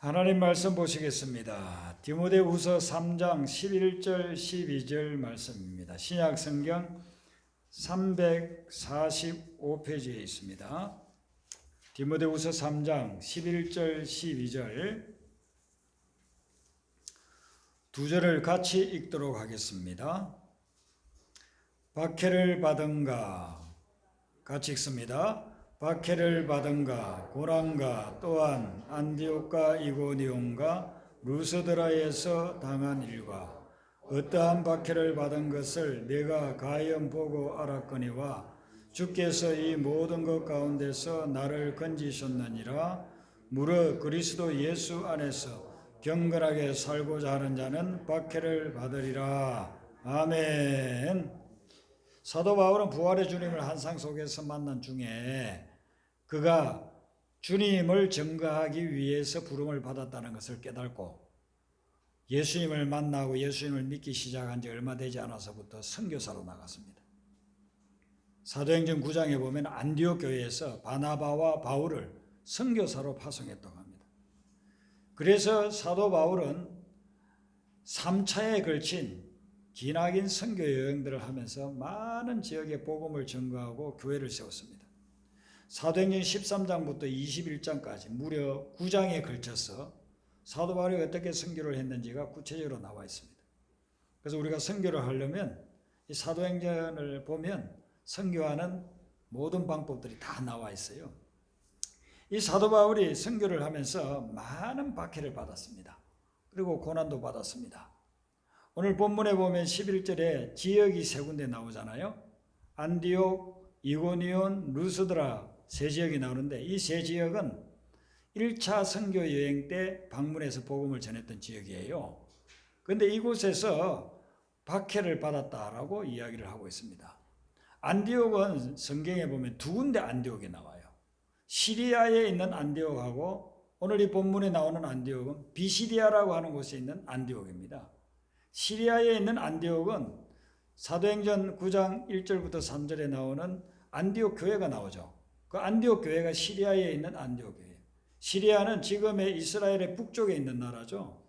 하나님 말씀 보시겠습니다. 디모데후서 3장 11절 12절 말씀입니다. 신약 성경 345페이지에 있습니다. 디모데후서 3장 11절 12절 두 절을 같이 읽도록 하겠습니다. 박해를 받은가, 같이 읽습니다. 박해를 받은가, 고난과 또한 안디옥과 이고니온과 루스드라에서 당한 일과 어떠한 박해를 받은 것을 내가 가히 보고 알았거니와 주께서 이 모든 것 가운데서 나를 건지셨느니라. 무릇 그리스도 예수 안에서 경건하게 살고자 하는 자는 박해를 받으리라. 아멘. 사도 바울은 부활의 주님을 환상 속에서 만난 중에 그가 주님을 증거하기 위해서 부름을 받았다는 것을 깨닫고 예수님을 만나고 예수님을 믿기 시작한 지 얼마 되지 않아서부터 선교사로 나갔습니다. 사도행전 9장에 보면 안디옥 교회에서 바나바와 바울을 선교사로 파송했다고 합니다. 그래서 사도 바울은 3차에 걸친 기나긴 선교 여행들을 하면서 많은 지역에 복음을 전거하고 교회를 세웠습니다. 사도행전 13장부터 21장까지 무려 9장에 걸쳐서 사도 바울이 어떻게 선교를 했는지가 구체적으로 나와 있습니다. 그래서 우리가 선교를 하려면 이 사도행전을 보면 선교하는 모든 방법들이 다 나와 있어요. 이 사도 바울이 선교를 하면서 많은 박해를 받았습니다. 그리고 고난도 받았습니다. 오늘 본문에 보면 11절에 지역이 세 군데 나오잖아요. 안디옥, 이고니온, 루스드라 세 지역이 나오는데 이 세 지역은 1차 선교 여행 때 방문해서 복음을 전했던 지역이에요. 그런데 이곳에서 박해를 받았다라고 이야기를 하고 있습니다. 안디옥은 성경에 보면 두 군데 안디옥이 나와요. 시리아에 있는 안디옥하고 오늘 이 본문에 나오는 안디옥은 비시리아라고 하는 곳에 있는 안디옥입니다. 시리아에 있는 안디옥은 사도행전 9장 1절부터 3절에 나오는 안디옥 교회가 나오죠. 그 안디옥 교회가 시리아에 있는 안디옥 교회. 시리아는 지금의 이스라엘의 북쪽에 있는 나라죠.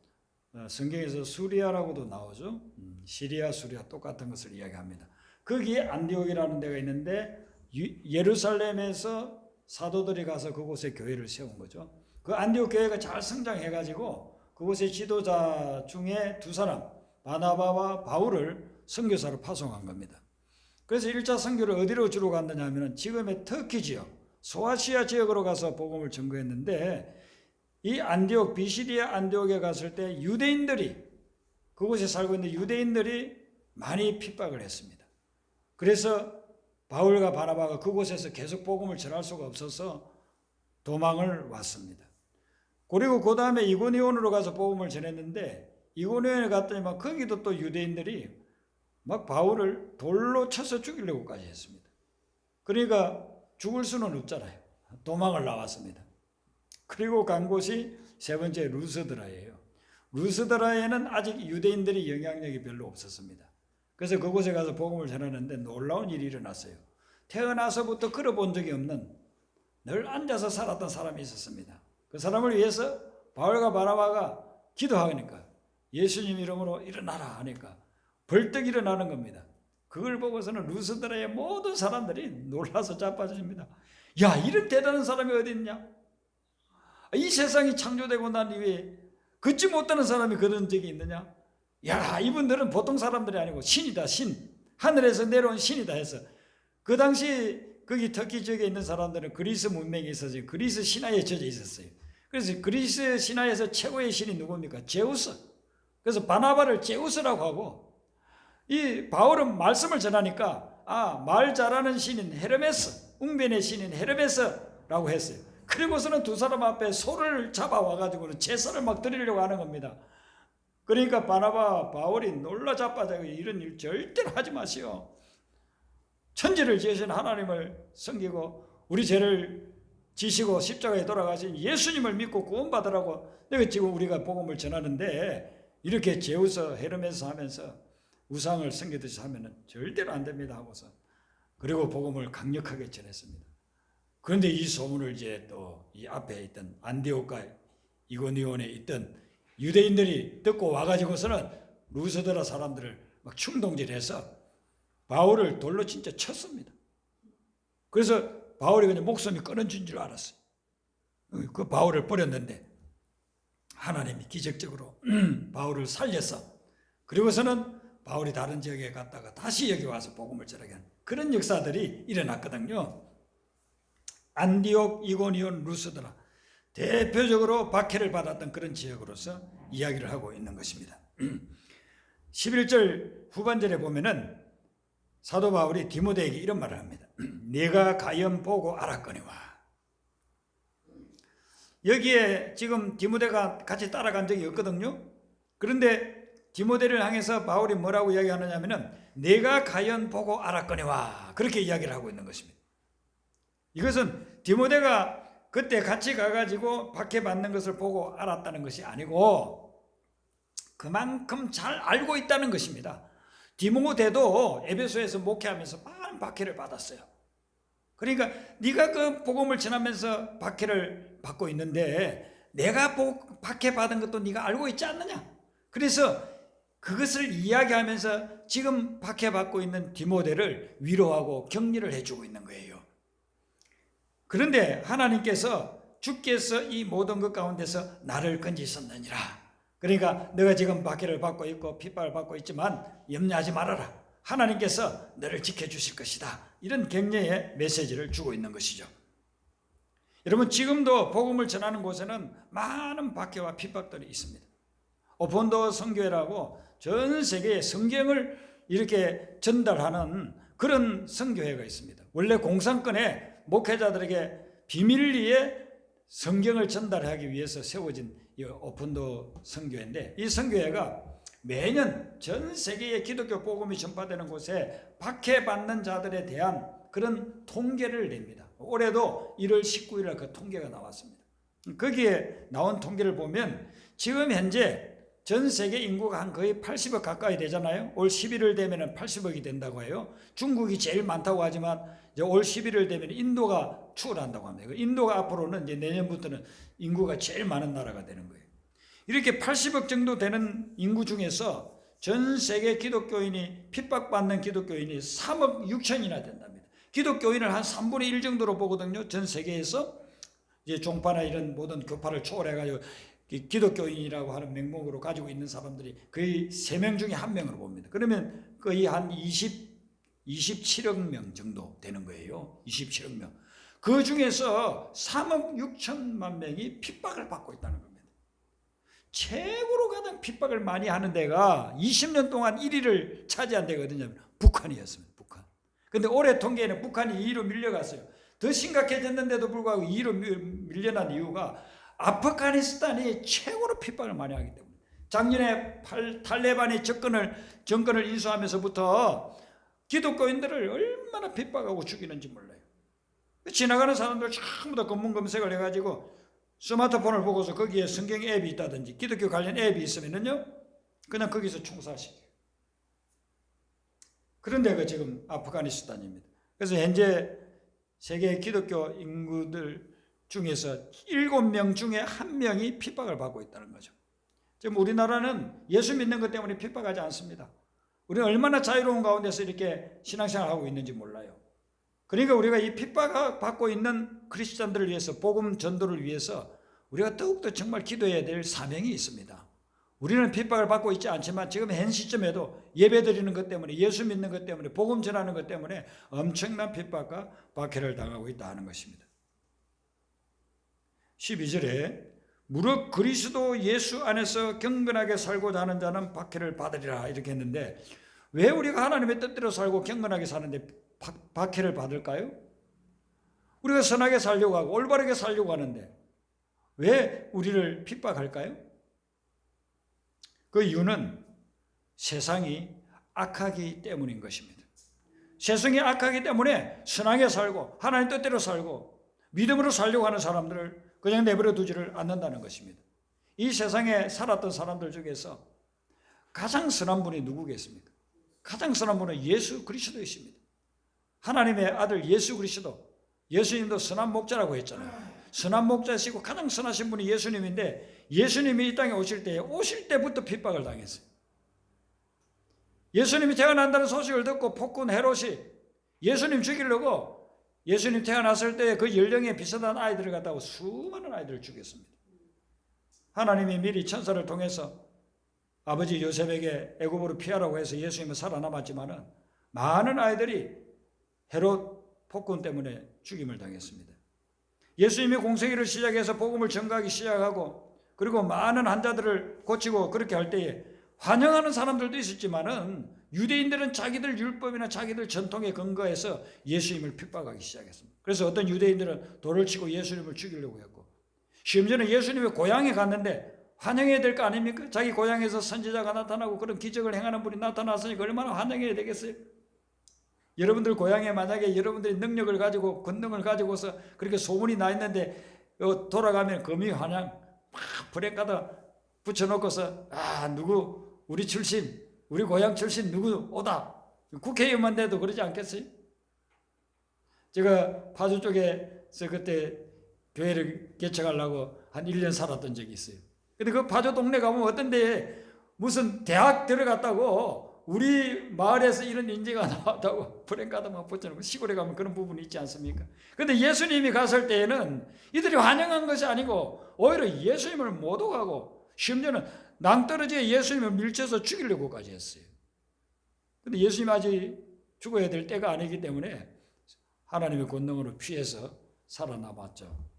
성경에서 수리아라고도 나오죠. 시리아, 수리아 똑같은 것을 이야기합니다. 거기에 안디옥이라는 데가 있는데 예루살렘에서 사도들이 가서 그곳에 교회를 세운 거죠. 그 안디옥 교회가 잘 성장해가지고 그곳의 지도자 중에 두 사람, 바나바와 바울을 선교사로 파송한 겁니다. 그래서 1차 선교를 어디로 주로 갔느냐 하면 지금의 터키 지역, 소아시아 지역으로 가서 복음을 전거했는데 이 안디옥, 비시리아 안디옥에 갔을 때 유대인들이 그곳에 살고 있는 유대인들이 많이 핍박을 했습니다. 그래서 바울과 바나바가 그곳에서 계속 복음을 전할 수가 없어서 도망을 왔습니다. 그리고 그 다음에 이고니온으로 가서 복음을 전했는데 이고니온에 갔더니만 거기도 또 유대인들이 막 바울을 돌로 쳐서 죽이려고까지 했습니다. 그러니까 죽을 수는 없잖아요. 도망을 나왔습니다. 그리고 간 곳이 세 번째 루스드라예요. 루스드라에는 아직 유대인들이 영향력이 별로 없었습니다. 그래서 그곳에 가서 복음을 전하는데 놀라운 일이 일어났어요. 태어나서부터 걸어본 적이 없는 늘 앉아서 살았던 사람이 있었습니다. 그 사람을 위해서 바울과 바나바가 기도하니까 예수님 이름으로 일어나라 하니까 벌떡 일어나는 겁니다. 그걸 보고서는 루스드라의 모든 사람들이 놀라서 자빠집니다. 야, 이런 대단한 사람이 어디 있냐? 이 세상이 창조되고 난 이후에 걷지 못하는 사람이 그런 적이 있느냐? 야, 이분들은 보통 사람들이 아니고 신이다, 신. 하늘에서 내려온 신이다 해서 그 당시 거기 터키 지역에 있는 사람들은 그리스 문명이 있어서 그리스 신화에 젖어 있었어요. 그래서 그리스 신화에서 최고의 신이 누굽니까? 제우스. 그래서 바나바를 제우스라고 하고 이 바울은 말씀을 전하니까 말 잘하는 신인 헤르메스, 웅변의 신인 헤르메스라고 했어요. 그리고서는 두 사람 앞에 소를 잡아와가지고 제사를 막 드리려고 하는 겁니다. 그러니까 바나바, 바울이 놀라 자빠져 이런 일 절대로 하지 마시오. 천지를 지으신 하나님을 섬기고 우리 죄를 지시고 십자가에 돌아가신 예수님을 믿고 구원받으라고 내가 지금 우리가 복음을 전하는데 이렇게 제우스, 헤르메스 하면서 우상을 섬기듯이 하면 절대로 안 됩니다 하고서 그리고 복음을 강력하게 전했습니다. 그런데 이 소문을 이제 또 이 앞에 있던 안디옥과 이고니온에 있던 유대인들이 듣고 와가지고서는 루스드라 사람들을 막 충동질해서 바울을 돌로 진짜 쳤습니다. 그래서 바울이 그냥 목숨이 끊어진 줄 알았어요. 그 바울을 버렸는데 하나님이 기적적으로 바울을 살려서, 그리고서는 바울이 다른 지역에 갔다가 다시 여기 와서 복음을 전하게 하는 그런 역사들이 일어났거든요. 안디옥, 이고니온, 루스드라, 대표적으로 박해를 받았던 그런 지역으로서 이야기를 하고 있는 것입니다. 11절 후반절에 보면은 사도 바울이 디모데에게 이런 말을 합니다. 내가 가연 보고 알았거니와. 여기에 지금 디모데가 같이 따라간 적이 없거든요. 그런데 디모데를 향해서 바울이 뭐라고 이야기하느냐면은 내가 가연 보고 알았거니와, 그렇게 이야기를 하고 있는 것입니다. 이것은 디모데가 그때 같이 가가지고 박해받는 것을 보고 알았다는 것이 아니고 그만큼 잘 알고 있다는 것입니다. 디모데도 에베소에서 목회하면서 많은 박해를 받았어요. 그러니까 네가 그 복음을 전하면서 박해를 받고 있는데 내가 박해받은 것도 네가 알고 있지 않느냐. 그래서 그것을 이야기하면서 지금 박해받고 있는 디모데를 위로하고 격려를 해주고 있는 거예요. 그런데 하나님께서 주께서 이 모든 것 가운데서 나를 건지셨느니라. 그러니까 너가 지금 박해를 받고 있고 핍박을 받고 있지만 염려하지 말아라. 하나님께서 너를 지켜주실 것이다. 이런 격려의 메시지를 주고 있는 것이죠. 여러분, 지금도 복음을 전하는 곳에는 많은 박해와 핍박들이 있습니다. 오픈도어 선교회라고 전 세계에 성경을 이렇게 전달하는 그런 선교회가 있습니다. 원래 공산권에 목회자들에게 비밀리에 성경을 전달하기 위해서 세워진 이 오픈도어 선교회인데, 이 선교회가 매년 전 세계의 기독교 복음이 전파되는 곳에 박해받는 자들에 대한 그런 통계를 냅니다. 올해도 1월 19일 날 그 통계가 나왔습니다. 거기에 나온 통계를 보면 지금 현재 전 세계 인구가 한 거의 80억 가까이 되잖아요. 올 11월 되면 80억이 된다고 해요. 중국이 제일 많다고 하지만 이제 올 11월 되면 인도가 추월한다고 합니다. 인도가 앞으로는 이제 내년부터는 인구가 제일 많은 나라가 되는 거예요. 이렇게 80억 정도 되는 인구 중에서 전 세계 기독교인이 핍박받는 기독교인이 3억 6천이나 된답니다. 기독교인을 한 3분의 1 정도로 보거든요. 전 세계에서 이제 종파나 이런 모든 교파를 초월해가지고 기독교인이라고 하는 명목으로 가지고 있는 사람들이 거의 3명 중에 1명으로 봅니다. 그러면 거의 한 27억 명 정도 되는 거예요. 27억 명. 그 중에서 3억 6천만 명이 핍박을 받고 있다는 겁니다. 최고로 가장 핍박을 많이 하는 데가 20년 동안 1위를 차지한 데가 어디냐면 북한이었습니다. 북한. 근데 올해 통계에는 북한이 2위로 밀려갔어요. 더 심각해졌는데도 불구하고 2위로 밀려난 이유가 아프가니스탄이 최고로 핍박을 많이 하기 때문에. 작년에 탈레반이 정권을 인수하면서부터 기독교인들을 얼마나 핍박하고 죽이는지 몰라요. 지나가는 사람들 전부 다 검문 검색을 해가지고 스마트폰을 보고서 거기에 성경 앱이 있다든지 기독교 관련 앱이 있으면요 그냥 거기서 총사하시죠. 그런 데가 지금 아프가니스탄입니다. 그래서 현재 세계 기독교 인구들 중에서 7명 중에 1명이 핍박을 받고 있다는 거죠. 지금 우리나라는 예수 믿는 것 때문에 핍박하지 않습니다. 우리는 얼마나 자유로운 가운데서 이렇게 신앙생활을 하고 있는지 몰라요. 그러니까 우리가 이 핍박받고 있는 크리스찬들을 위해서, 복음 전도를 위해서 우리가 더욱더 정말 기도해야 될 사명이 있습니다. 우리는 핍박을 받고 있지 않지만 지금 현 시점에도 예배드리는 것 때문에, 예수 믿는 것 때문에, 복음 전하는 것 때문에 엄청난 핍박과 박해를 당하고 있다 하는 것입니다. 12절에 무릇 그리스도 예수 안에서 경건하게 살고자 하는 자는 박해를 받으리라 이렇게 했는데, 왜 우리가 하나님의 뜻대로 살고 경건하게 사는데 박해를 받을까요? 우리가 선하게 살려고 하고 올바르게 살려고 하는데 왜 우리를 핍박할까요? 그 이유는 세상이 악하기 때문인 것입니다. 세상이 악하기 때문에 선하게 살고 하나님 뜻대로 살고 믿음으로 살려고 하는 사람들을 그냥 내버려 두지를 않는다는 것입니다. 이 세상에 살았던 사람들 중에서 가장 선한 분이 누구겠습니까? 가장 선한 분은 예수 그리스도이십니다. 하나님의 아들 예수 그리스도, 예수님도 선한 목자라고 했잖아요. 선한 목자시고 가장 선하신 분이 예수님인데 예수님이 이 땅에 오실 때부터 핍박을 당했어요. 예수님이 태어난다는 소식을 듣고 폭군 헤롯이 예수님 죽이려고 예수님 태어났을 때 그 연령에 비슷한 아이들을 갖다가 수많은 아이들을 죽였습니다. 하나님이 미리 천사를 통해서 아버지 요셉에게 애굽으로 피하라고 해서 예수님은 살아남았지만은 많은 아이들이 헤롯 폭군 때문에 죽임을 당했습니다. 예수님이 공생애를 시작해서 복음을 전가하기 시작하고 그리고 많은 환자들을 고치고 그렇게 할 때에 환영하는 사람들도 있었지만은 유대인들은 자기들 율법이나 자기들 전통에 근거해서 예수님을 핍박하기 시작했습니다. 그래서 어떤 유대인들은 돌을 치고 예수님을 죽이려고 했고 심지어는 예수님의 고향에 갔는데 환영해야 될 거 아닙니까? 자기 고향에서 선지자가 나타나고 그런 기적을 행하는 분이 나타났으니까 얼마나 환영해야 되겠어요? 여러분들 고향에 만약에 여러분들이 능력을 가지고 권능을 가지고서 그렇게 소문이 나 있는데 돌아가면 금이 환영 막 브레이크다 붙여놓고서 누구 우리 출신 우리 고향 출신 누구 오다 국회의원만 돼도 그러지 않겠어요? 제가 파주 쪽에서 그때 교회를 개척하려고 한 1년 살았던 적이 있어요. 근데 그 파주 동네 가면 어떤 데에 무슨 대학 들어갔다고 우리 마을에서 이런 인재가 나왔다고 브랜카드만 붙여놓고 시골에 가면 그런 부분이 있지 않습니까? 근데 예수님이 갔을 때에는 이들이 환영한 것이 아니고 오히려 예수님을 모독하고 심지어는 낭떠러지에 예수님을 밀쳐서 죽이려고까지 했어요. 근데 예수님이 아직 죽어야 될 때가 아니기 때문에 하나님의 권능으로 피해서 살아남았죠.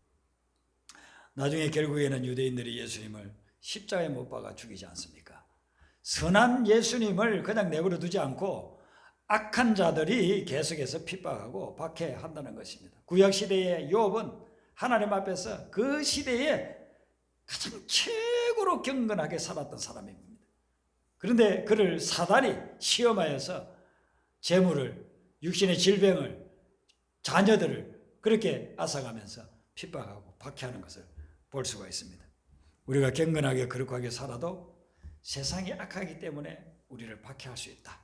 나중에 결국에는 유대인들이 예수님을 십자가에 못 박아 죽이지 않습니까? 선한 예수님을 그냥 내버려 두지 않고 악한 자들이 계속해서 핍박하고 박해한다는 것입니다. 구약시대의 욥은 하나님 앞에서 그 시대에 가장 최고로 경건하게 살았던 사람입니다. 그런데 그를 사단이 시험하여서 재물을, 육신의 질병을, 자녀들을 그렇게 앗아가면서 핍박하고 박해하는 것을 볼 수가 있습니다. 우리가 경건하게 거룩하게 살아도 세상이 악하기 때문에 우리를 박해할 수 있다.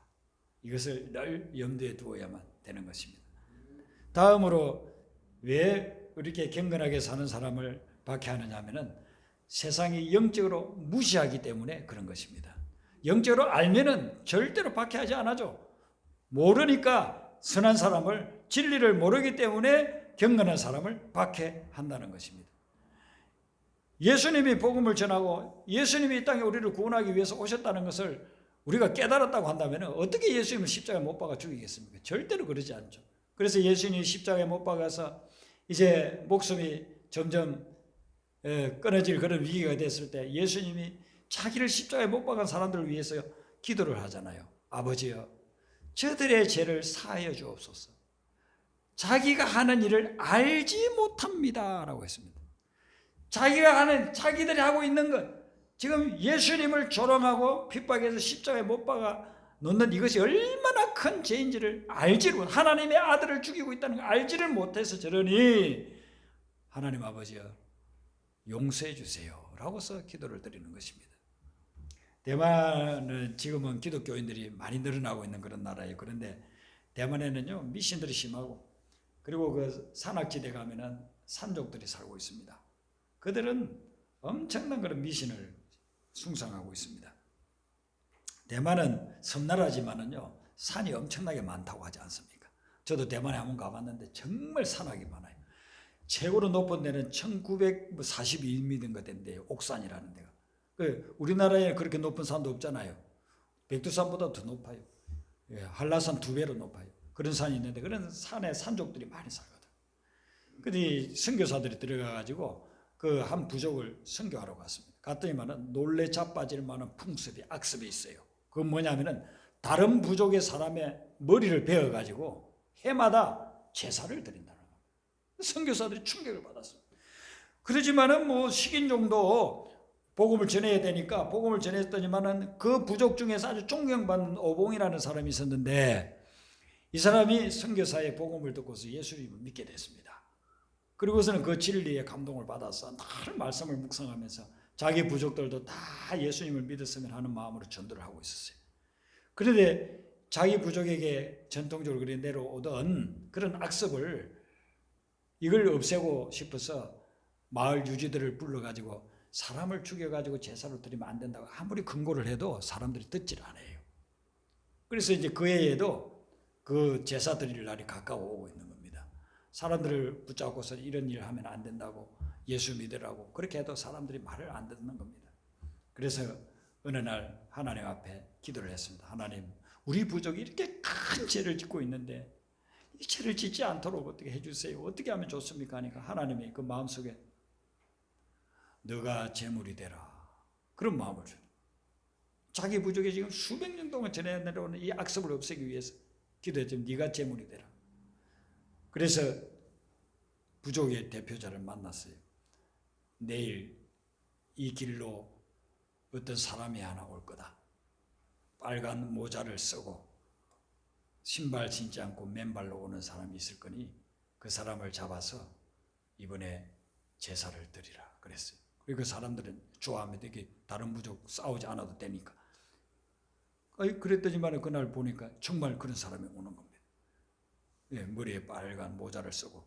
이것을 늘 염두에 두어야만 되는 것입니다. 다음으로 왜 이렇게 경건하게 사는 사람을 박해하느냐 하면은 세상이 영적으로 무시하기 때문에 그런 것입니다. 영적으로 알면은 절대로 박해하지 않아죠. 모르니까 선한 사람을 진리를 모르기 때문에 경건한 사람을 박해한다는 것입니다. 예수님이 복음을 전하고 예수님이 이 땅에 우리를 구원하기 위해서 오셨다는 것을 우리가 깨달았다고 한다면 어떻게 예수님을 십자가에 못 박아 죽이겠습니까? 절대로 그러지 않죠. 그래서 예수님이 십자가에 못 박아서 이제 목숨이 점점 끊어질 그런 위기가 됐을 때 예수님이 자기를 십자가에 못 박은 사람들을 위해서 기도를 하잖아요. 아버지여 저들의 죄를 사하여 주옵소서. 자기가 하는 일을 알지 못합니다 라고 했습니다. 자기들이 하고 있는 것, 지금 예수님을 조롱하고 핍박해서 십자가에 못 박아 놓는 이것이 얼마나 큰 죄인지를 알지를 하나님의 아들을 죽이고 있다는 걸 알지를 못해서 저러니 하나님 아버지여 용서해 주세요 라고서 기도를 드리는 것입니다. 대만은 지금은 기독교인들이 많이 늘어나고 있는 그런 나라예요. 그런데 대만에는요 미신들이 심하고 그리고 그 산악지대 가면은 산족들이 살고 있습니다. 그들은 엄청난 그런 미신을 숭상하고 있습니다. 대만은 섬나라지만은요 산이 엄청나게 많다고 하지 않습니까? 저도 대만에 한번 가봤는데 정말 산악이 많아요. 최고로 높은 데는 1942m인가 된대요. 옥산이라는 데가. 우리나라에 그렇게 높은 산도 없잖아요. 백두산보다 더 높아요. 한라산 2배로 높아요. 그런 산이 있는데 그런 산에 산족들이 많이 살거든. 근데 선교사들이 들어가가지고 그 한 부족을 선교하러 갔습니다. 갔더니만은 놀래 자빠질 만한 풍습이 악습이 있어요. 그건 뭐냐면은 다른 부족의 사람의 머리를 베어가지고 해마다 제사를 드린다는 거예요. 선교사들이 충격을 받았어요. 그러지만은 뭐 식인종도 복음을 전해야 되니까 복음을 전했더니만은 그 부족 중에서 아주 존경받는 오봉이라는 사람이 있었는데 이 사람이 선교사의 복음을 듣고서 예수님을 믿게 됐습니다. 그리고서는 그 진리에 감동을 받아서 늘 말씀을 묵상하면서 자기 부족들도 다 예수님을 믿었으면 하는 마음으로 전도를 하고 있었어요. 그런데 자기 부족에게 전통적으로 내려오던 그런 악습을 이걸 없애고 싶어서 마을 유지들을 불러가지고 사람을 죽여가지고 제사로 드리면 안 된다고 아무리 근거를 해도 사람들이 듣질 않아요. 그래서 이제 그 해에도 그 제사 드릴 날이 가까워오고 있는 겁니다. 사람들을 붙잡고서 이런 일을 하면 안 된다고, 예수 믿으라고 그렇게 해도 사람들이 말을 안 듣는 겁니다. 그래서 어느 날 하나님 앞에 기도를 했습니다. 하나님, 우리 부족이 이렇게 큰 죄를 짓고 있는데 이 죄를 짓지 않도록 어떻게 해주세요. 어떻게 하면 좋습니까? 하니까 하나님이 그 마음속에 너가 제물이 되라, 그런 마음을 줘요. 자기 부족이 지금 수백 년 동안 전해 내려오는 이 악습을 없애기 위해서 기도했지만 네가 제물이 되라. 그래서 부족의 대표자를 만났어요. 내일 이 길로 어떤 사람이 하나 올 거다. 빨간 모자를 쓰고 신발 신지 않고 맨발로 오는 사람이 있을 거니 그 사람을 잡아서 이번에 제사를 드리라 그랬어요. 그리고 그 사람들은 좋아합니다. 이게 다른 부족 싸우지 않아도 되니까. 그랬더니만 그날 보니까 정말 그런 사람이 오는 겁니다. 예, 머리에 빨간 모자를 쓰고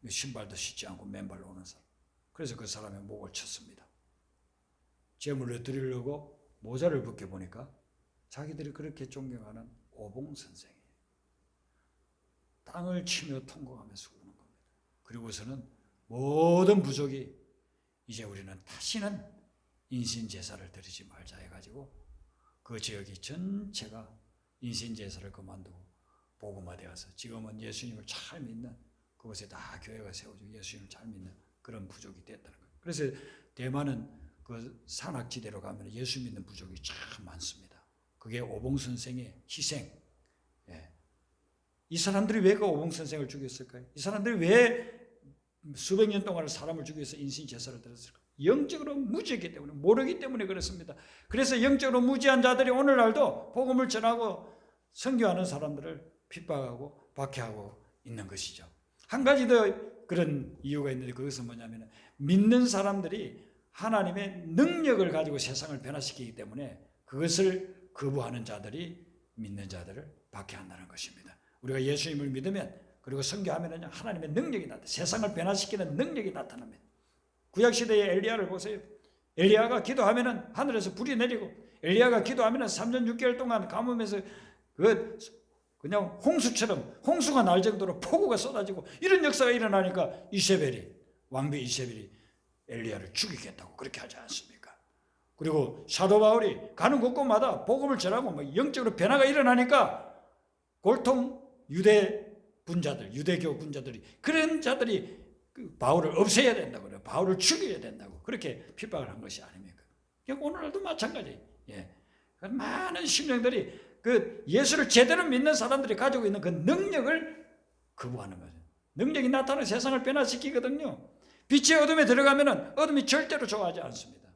신발도 신지 않고 맨발로 오는 사람. 그래서 그 사람의 목을 쳤습니다. 제물을 드리려고 모자를 벗겨보니까 자기들이 그렇게 존경하는 오봉 선생이에요. 땅을 치며 통곡하면서 우는 겁니다. 그리고서는 모든 부족이 이제 우리는 다시는 인신제사를 드리지 말자 해가지고 그 지역이 전체가 인신제사를 그만두고 복음화되어서 지금은 예수님을 잘 믿는, 그곳에 다 교회가 세워지고 예수님을 잘 믿는 그런 부족이 됐다는 거예요. 그래서 대만은 그 산악지대로 가면 예수 믿는 부족이 참 많습니다. 그게 오봉 선생의 희생. 예. 이 사람들이 왜 그 오봉 선생을 죽였을까요? 이 사람들이 왜 수백 년 동안 사람을 죽여서 인신 제사를 드렸을까요? 영적으로 무지했기 때문에, 모르기 때문에 그렇습니다. 그래서 영적으로 무지한 자들이 오늘날도 복음을 전하고 선교하는 사람들을 핍박하고 박해하고 있는 것이죠. 한 가지 더 그런 이유가 있는데 그것은 뭐냐면 믿는 사람들이 하나님의 능력을 가지고 세상을 변화시키기 때문에 그것을 거부하는 자들이 믿는 자들을 박해한다는 것입니다. 우리가 예수님을 믿으면 그리고 선교하면 하나님의 능력이 나타납니다. 세상을 변화시키는 능력이 나타납니다. 구약시대의 엘리야를 보세요. 엘리야가 기도하면 하늘에서 불이 내리고, 엘리야가 기도하면 3년 6개월 동안 가뭄에서 그냥 홍수처럼 홍수가 날 정도로 폭우가 쏟아지고 이런 역사가 일어나니까 왕비 이세벨이 엘리야를 죽이겠다고 그렇게 하지 않습니까? 그리고 사도 바울이 가는 곳곳마다 복음을 전하고 영적으로 변화가 일어나니까 골통 유대교 분자들이 그런 자들이 바울을 없애야 된다고 그래요. 바울을 죽여야 된다고 그렇게 핍박을 한 것이 아닙니까? 오늘날도 마찬가지예요. 예. 많은 심령들이 그 예수를 제대로 믿는 사람들이 가지고 있는 그 능력을 거부하는 거죠. 능력이 나타나는 세상을 변화시키거든요. 빛의 어둠에 들어가면 어둠이 절대로 좋아하지 않습니다.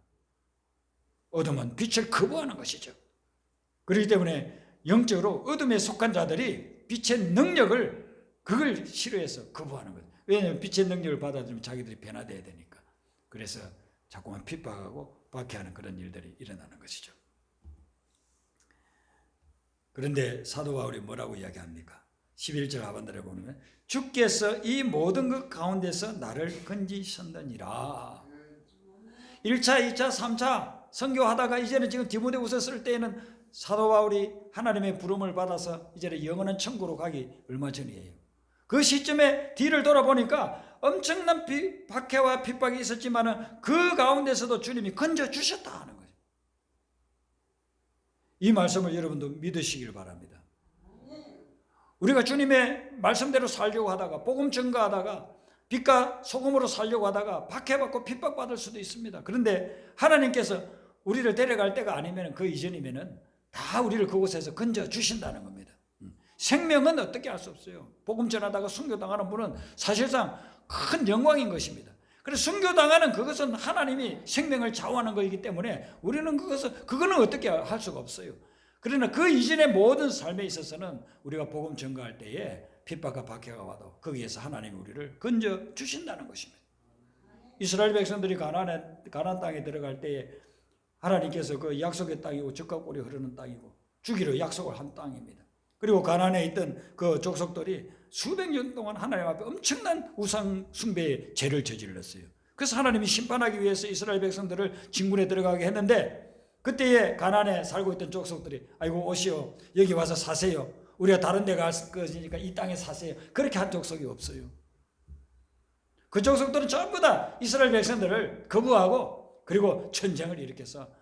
어둠은 빛을 거부하는 것이죠. 그렇기 때문에 영적으로 어둠에 속한 자들이 빛의 능력을 그걸 싫어해서 거부하는 거죠. 왜냐하면 빛의 능력을 받아들이면 자기들이 변화돼야 되니까. 그래서 자꾸만 핍박하고 박해하는 그런 일들이 일어나는 것이죠. 그런데 사도 바울이 뭐라고 이야기합니까? 11절 하반절에 보면 주께서 이 모든 것 가운데서 나를 건지셨느니라. 1차, 2차, 3차 선교하다가 이제는 지금 디모데후서 쓸 때에는 사도 바울이 하나님의 부름을 받아서 이제는 영원한 천국으로 가기 얼마 전이에요. 그 시점에 뒤를 돌아보니까 엄청난 박해와 핍박이 있었지만 그 가운데서도 주님이 건져주셨다 하는 거예요. 이 말씀을 여러분도 믿으시길 바랍니다. 우리가 주님의 말씀대로 살려고 하다가 복음 전가하다가 빛과 소금으로 살려고 하다가 박해받고 핍박받을 수도 있습니다. 그런데 하나님께서 우리를 데려갈 때가 아니면 그 이전이면 다 우리를 그곳에서 건져주신다는 겁니다. 생명은 어떻게 할 수 없어요. 복음 전하다가 순교당하는 분은 사실상 큰 영광인 것입니다. 그래서 순교당하는 그것은 하나님이 생명을 좌우하는 것이기 때문에 우리는 그거는 어떻게 할 수가 없어요. 그러나 그 이전의 모든 삶에 있어서는 우리가 복음 전가할 때에 핍박과 박해가 와도 거기에서 하나님이 우리를 건져 주신다는 것입니다. 이스라엘 백성들이 가나안 땅에 들어갈 때에 하나님께서 그 약속의 땅이고 젖과 꿀이 흐르는 땅이고 주기로 약속을 한 땅입니다. 그리고 가나안에 있던 그 족속들이 수백 년 동안 하나님 앞에 엄청난 우상 숭배의 죄를 저질렀어요. 그래서 하나님이 심판하기 위해서 이스라엘 백성들을 진군에 들어가게 했는데, 그때에 가나안에 살고 있던 족속들이 아이고 오시오, 여기 와서 사세요, 우리가 다른 데 갈 것이니까 이 땅에 사세요, 그렇게 한 족속이 없어요. 그 족속들은 전부 다 이스라엘 백성들을 거부하고 그리고 전쟁을 일으켜서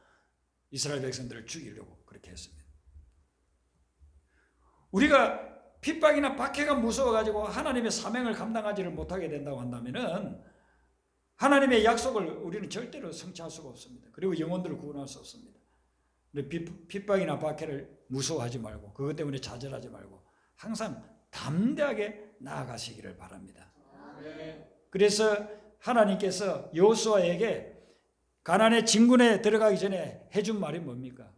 이스라엘 백성들을 죽이려고 그렇게 했습니다. 우리가 핍박이나 박해가 무서워가지고 하나님의 사명을 감당하지를 못하게 된다고 한다면은 하나님의 약속을 우리는 절대로 성취할 수가 없습니다. 그리고 영혼들을 구원할 수 없습니다. 핍박이나 박해를 무서워하지 말고 그것 때문에 좌절하지 말고 항상 담대하게 나아가시기를 바랍니다. 그래서 하나님께서 여호수아에게 가나안의 진군에 들어가기 전에 해준 말이 뭡니까?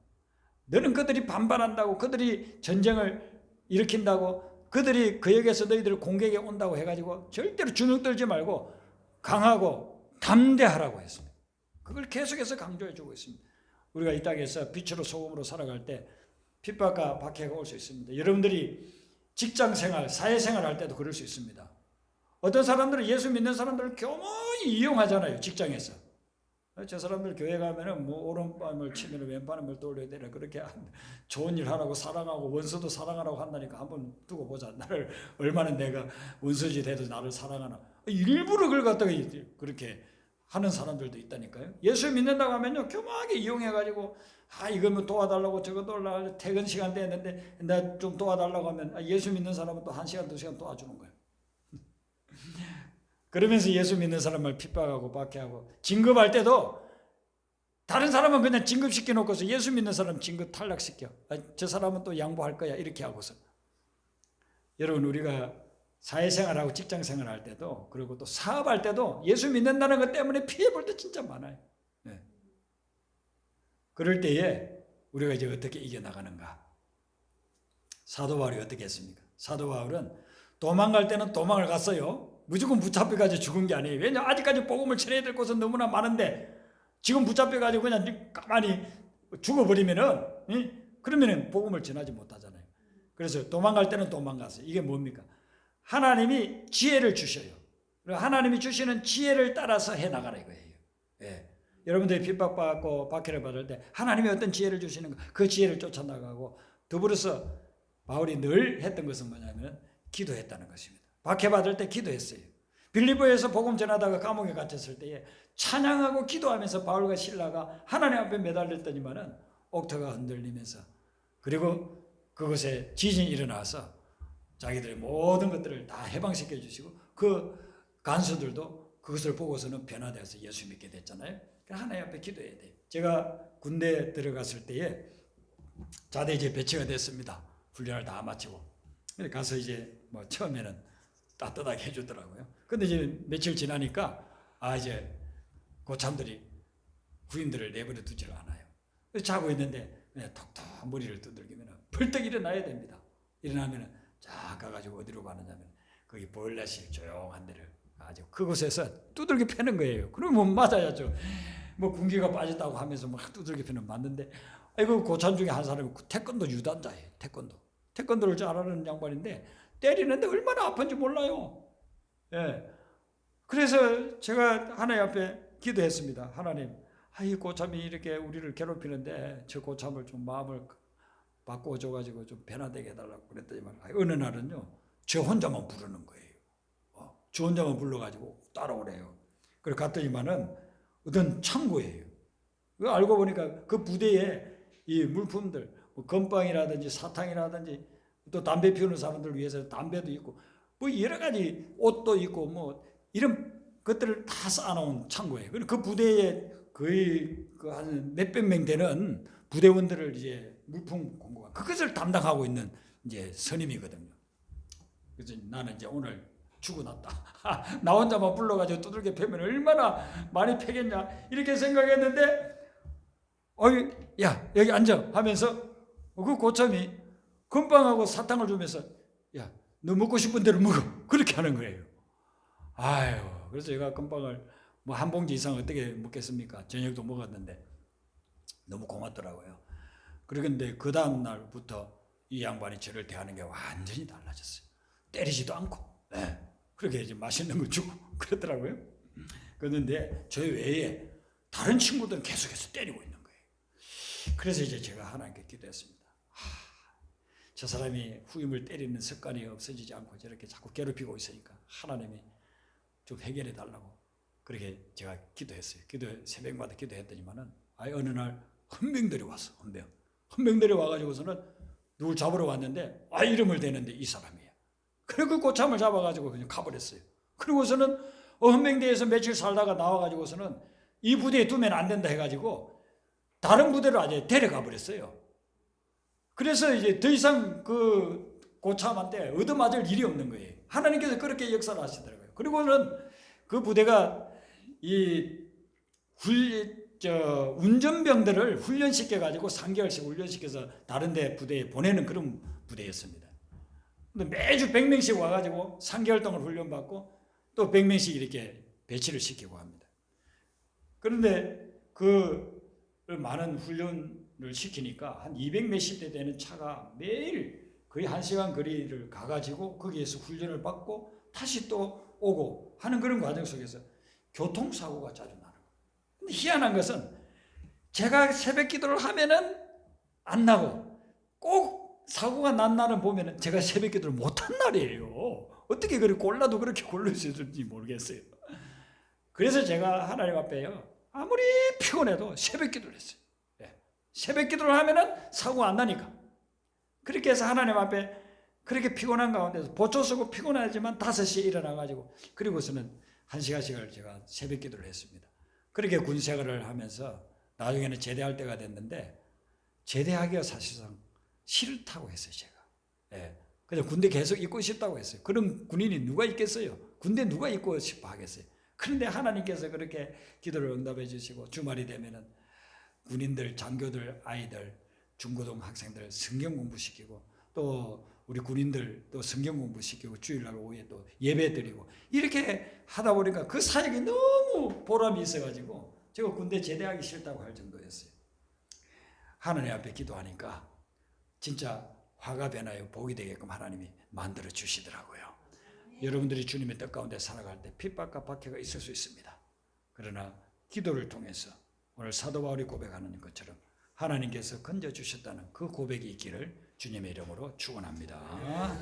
너는 그들이 반발한다고, 그들이 전쟁을 일으킨다고, 그들이 그 역에서 너희들을 공격에 온다고 해가지고 절대로 주눅 들지 말고 강하고 담대하라고 했습니다. 그걸 계속해서 강조해 주고 있습니다. 우리가 이 땅에서 빛으로 소금으로 살아갈 때 핍박과 박해가 올 수 있습니다. 여러분들이 직장생활, 사회생활 할 때도 그럴 수 있습니다. 어떤 사람들은 예수 믿는 사람들을 교묘히 이용하잖아요. 직장에서. 저 사람들 교회 가면은 뭐 오른밤을 치면 왼밤을 떠올려야 되나, 그렇게 좋은 일 하라고 사랑하고 원수도 사랑하라고 한다니까 한번 두고 보자. 나를 얼마나 내가 원수지 돼도 나를 사랑하나. 일부러 그걸 갖다가 그렇게 하는 사람들도 있다니까요. 예수 믿는다고 하면요 교묘하게 이용해가지고 이거 뭐 도와달라고, 저거 도와달라고, 퇴근 시간 됐는데 나 좀 도와달라고 하면 예수 믿는 사람은 또 1시간 2시간 도와주는 거예요. 그러면서 예수 믿는 사람을 핍박하고 박해하고, 진급할 때도 다른 사람은 그냥 진급시켜 놓고서 예수 믿는 사람 진급 탈락시켜. 저 사람은 또 양보할 거야 이렇게 하고서. 여러분, 우리가 사회생활하고 직장생활할 때도, 그리고 또 사업할 때도 예수 믿는다는 것 때문에 피해 볼 때 진짜 많아요. 네. 그럴 때에 우리가 이제 어떻게 이겨나가는가? 사도 바울이 어떻게 했습니까? 사도 바울은 도망갈 때는 도망을 갔어요. 무조건 붙잡혀가지고 죽은 게 아니에요. 왜냐, 아직까지 복음을 전해야 될 곳은 너무나 많은데 지금 붙잡혀가지고 그냥 가만히 죽어버리면은, 그러면은 복음을 전하지 못하잖아요. 그래서 도망갈 때는 도망갔어요. 이게 뭡니까? 하나님이 지혜를 주셔요. 하나님이 주시는 지혜를 따라서 해나가라 이거예요. 예. 여러분들이 핍박받고 박해를 받을 때 하나님이 어떤 지혜를 주시는가, 그 지혜를 쫓아나가고, 더불어서 바울이 늘 했던 것은 뭐냐면 기도했다는 것입니다. 박해받을 때 기도했어요. 빌립보에서 복음 전하다가 감옥에 갇혔을 때에 찬양하고 기도하면서 바울과 실라가 하나님 앞에 매달렸더니만은 옥토가 흔들리면서, 그리고 그곳에 지진이 일어나서 자기들의 모든 것들을 다 해방시켜 주시고, 그 간수들도 그것을 보고서는 변화되어서 예수 믿게 됐잖아요. 하나님 앞에 기도해야 돼요. 제가 군대에 들어갔을 때에 자대 이제 배치가 됐습니다. 훈련을 다 마치고 가서 이제 뭐 처음에는 따뜻하게 해주더라고요. 근데 이제 며칠 지나니까 이제 고참들이 후임들을 내버려 두지를 않아요. 자고 있는데 그냥 톡톡 머리를 두들기면 벌떡 일어나야 됩니다. 일어나면 쫙 가가지고 어디로 가느냐면 거기 보일러실 조용한 데를 가지고 그곳에서 두들겨 패는 거예요. 그러면 맞아야죠. 뭐 군기가 빠졌다고 하면서 막 두들겨 패는 맞는데, 아이고 고참 중에 한 사람이 태권도 유단자예요. 태권도를 잘하는 양반인데 때리는데 얼마나 아픈지 몰라요. 예. 그래서 제가 하나님 앞에 기도했습니다. 하나님, 이 고참이 이렇게 우리를 괴롭히는데 저 고참을 좀 마음을 바꿔줘가지고 좀 변화되게 해달라고 그랬더니만 어느 날은요 저 혼자만 부르는 거예요. 저 혼자만 불러가지고 따라오래요. 그래 갔더니만은 어떤 창고예요. 알고 보니까 그 부대에 이 물품들, 뭐 건빵이라든지 사탕이라든지 또 담배 피우는 사람들 위해서 담배도 있고 뭐 여러 가지 옷도 있고 뭐 이런 것들을 다 쌓아놓은 창고예요. 그 부대에 거의 한 몇백 명 되는 부대원들을 이제 물품 공고가 그것을 담당하고 있는 이제 선임이거든요. 그래서 나는 이제 오늘 죽어났다. 나 혼자만 불러가지고 두들겨 패면 얼마나 많이 패겠냐 이렇게 생각했는데, 야 여기 앉아 하면서 그 고참이 건빵하고 사탕을 주면서 야 너 먹고 싶은 대로 먹어 그렇게 하는 거예요. 그래서 제가 건빵을 뭐 한 봉지 이상 어떻게 먹겠습니까? 저녁도 먹었는데 너무 고맙더라고요. 그런데 그 다음 날부터 이 양반이 저를 대하는 게 완전히 달라졌어요. 때리지도 않고, 그렇게 이제 맛있는 거 주고 그러더라고요. 그런데 저 외에 다른 친구들은 계속해서 때리고 있는 거예요. 그래서 이제 제가 하나님께 기도했습니다. 저 사람이 후임을 때리는 습관이 없어지지 않고 저렇게 자꾸 괴롭히고 있으니까 하나님이 좀 해결해 달라고 그렇게 제가 기도했어요. 새벽마다 기도했더니만은 어느 날 헌병들이 왔어. 헌병들이 와가지고서는 누굴 잡으러 왔는데 이름을 대는데 이 사람이에요. 그리고 고참을 잡아가지고 그냥 가버렸어요. 그리고서는 헌병대에서 며칠 살다가 나와가지고서는 이 부대에 두면 안 된다 해가지고 다른 부대로 아주 데려가 버렸어요. 그래서 이제 더 이상 그 고참한테 얻어맞을 일이 없는 거예요. 하나님께서 그렇게 역사를 하시더라고요. 그리고는 그 부대가 이 운전병들을 훈련시켜가지고 3개월씩 훈련시켜서 다른 데 부대에 보내는 그런 부대였습니다. 근데 매주 100명씩 와가지고 3개월 동안 훈련받고 또 100명씩 이렇게 배치를 시키고 합니다. 그런데 그 많은 훈련을 시키니까 한 200 몇십 대 되는 차가 매일 거의 1시간 거리를 가가지고 거기에서 훈련을 받고 다시 또 오고 하는 그런 과정 속에서 교통사고가 자주 나는 거예요. 근데 희한한 것은 제가 새벽 기도를 하면은 안 나고 꼭 사고가 난 날은 보면은 제가 새벽 기도를 못한 날이에요. 어떻게 그렇게 골라도 그렇게 골릴 수 있을지 모르겠어요. 그래서 제가 하나님 앞에요. 아무리 피곤해도 새벽 기도를 했어요. 새벽 기도를 하면은 사고가 안 나니까. 그렇게 해서 하나님 앞에 그렇게 피곤한 가운데서 보초 쓰고 피곤하지만 5시에 일어나가지고 그리고서는 1시간씩을 제가 새벽 기도를 했습니다. 그렇게 군 생활을 하면서 나중에는 제대할 때가 됐는데 제대하기가 사실상 싫다고 했어요, 제가. 그래서 군대 계속 있고 싶다고 했어요. 그런 군인이 누가 있겠어요? 군대 누가 있고 싶어 하겠어요? 그런데 하나님께서 그렇게 기도를 응답해 주시고 주말이 되면은 군인들, 장교들, 아이들, 중고등 학생들 성경 공부시키고 또 우리 군인들 또 성경 공부시키고 주일날 오후에 또 예배 드리고 이렇게 하다 보니까 그 사역이 너무 보람이 있어가지고 제가 군대 제대하기 싫다고 할 정도였어요. 하나님 앞에 기도하니까 진짜 화가 변하여 복이 되게끔 하나님이 만들어 주시더라고요. 여러분들이 주님의 뜻 가운데 살아갈 때 핍박과 박해가 있을 수 있습니다. 그러나 기도를 통해서 오늘 사도 바울이 고백하는 것처럼 하나님께서 건져주셨다는 그 고백이 있기를 주님의 이름으로 축원합니다.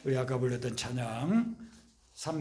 우리 아까 불렀던 찬양